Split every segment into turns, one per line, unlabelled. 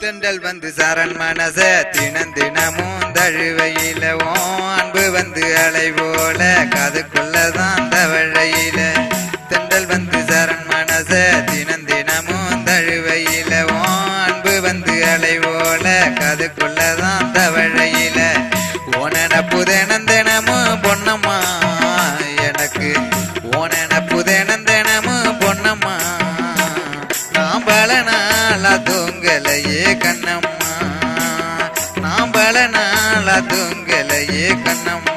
தென்றல் வந்து சரண் மனச தினம் தினமும் தழுவையில அன்பு வந்து அலை போல கதுக்குள்ளதான் தவழையில தென்றல் வந்து சரண் மனச தினம் தினமும் தழுவையில அன்பு வந்து அலை போல கதுக்குள்ளதான் தவழையில ஓனப்பு தினம் தினமும் பொன்னம்மா எனக்கு ஓனப்பு தினம் தினமும் பொன்னம்மா நான் பல நாளா தூங்கலையே கண்ணம்மா நான் பல நாளா தூங்கலையே கண்ணம்மா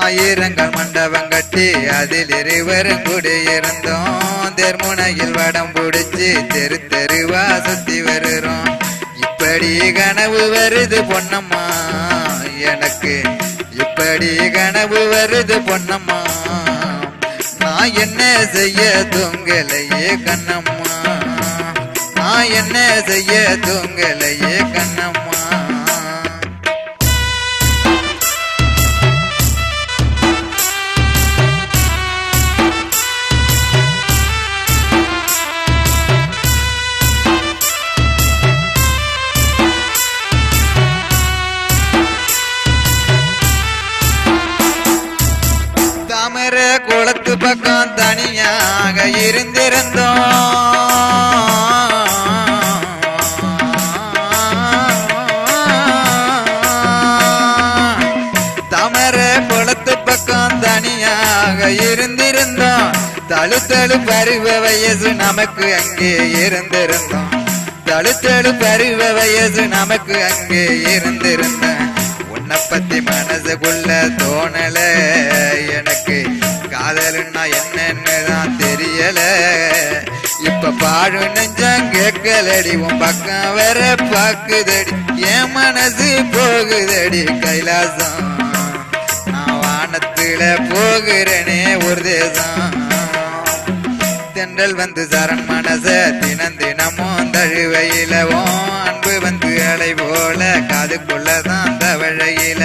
ஆயிரங்கள் மண்டபம் கட்டி அதில் இருவரும் குடியிருந்தோம் தெருமுனையில் வடம் பிடிச்சி தெரு தெருவா சுத்தி வருறோம் இப்படி கனவு வருது பொன்னம்மா எனக்கு இப்படி கனவு வருது பொன்னம்மா நான் என்ன செய்ய தூங்கலையே கண்ணம்மா நான் என்ன செய்ய தூங்கலையே கண்ணம்மா தாமர குளத்து பக்கம் தனியாக இருந்திருந்தோம் தாமர குளத்து பக்கம் தனியாக இருந்திருந்தோம் தழுத்தழு பருவ வயசு நமக்கு அங்கே இருந்திருந்தோம் தழுத்தழு பருவ வயசு நமக்கு அங்கே இருந்திருந்தோம் உன்னை பத்தி மனசுக்குள்ள தோணல எனக்கு காதல்னா என்னன்னு தான் தெரியல இப்ப பாடு நெஞ்சம் கேட்கலடி உன் பக்கம் வர பாக்குதடி என் மனசு போகுதடி கைலாசம் நான் வானத்துல போகிறேனே ஒரு தேசம் தென்றல் வந்து சரண் மனச தினம் தினமும் தழுவையிலவும் அன்பு வந்து அலை போல காதுக்குள்ளதான் தவழையில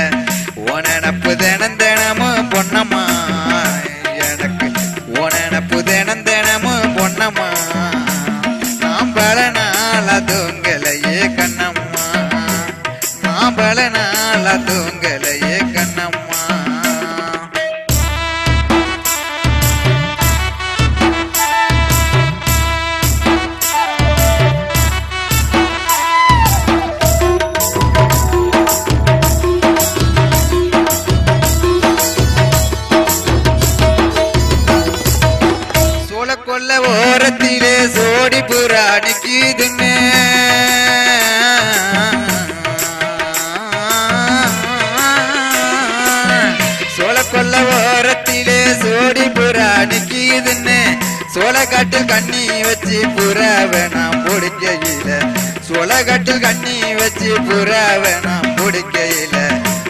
ஓனப்பு தினம் தினமும் பொன்னம்மா எனக்கு ஓனப்பு தினம் தினமும் பொன்னம்மா நான் பல நாளா தூங்கலையே கண்ணம்மா நான் பல நாளா தூங்கலையே கண்ணம்மா கொல்ல ஓரத்திலே சோடி புறா நிக்குதுன்னு சோழ கொல்ல ஓரத்திலே சோடி புறா நிக்குதுன்னு சோளக்காட்டில் கண்ணி வச்சு புறாவை நாம் பிடிக்கையில சோளக்காட்டில் கண்ணி வச்சு புறாவை நாம் பிடிக்கையில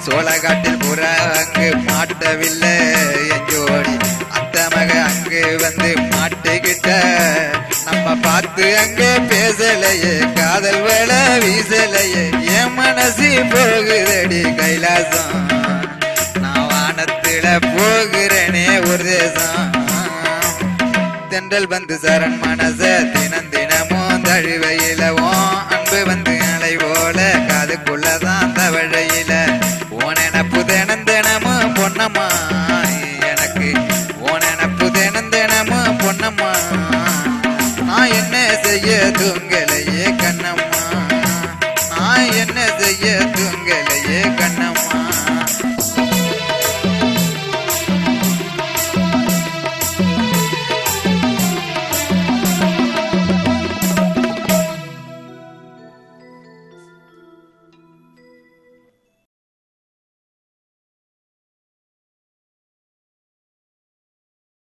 சோளக்காட்டில் புறா அங்கு மாட்டவில்லை எங்கோடி மக அங்கு வந்து மாட்டிக்கிட்ட நம்ம பார்த்து அங்கே பேசலையே காதல் வேலை வீசலையே என் மனசு போகுதடி கைலாசம் நான் வானத்துல போகிறேனே ஒரு தேசம் தென்றல் வந்து சரண் மனச தினம் தினமும் தழுவையிலவும் அன்பு வந்து அலை போல காதுக்குள்ளதான் தவழையில ஓனப்பு தினம் தினமும் பொன்னம்மா எனக்கு ஓனப்பு தினம் தினமும் பொன்னம்மா நான் என்ன செய்ய தூங்கலையே கண்ணம்மா நான் என்ன செய்ய தூங்கலையே கண்ணம்மா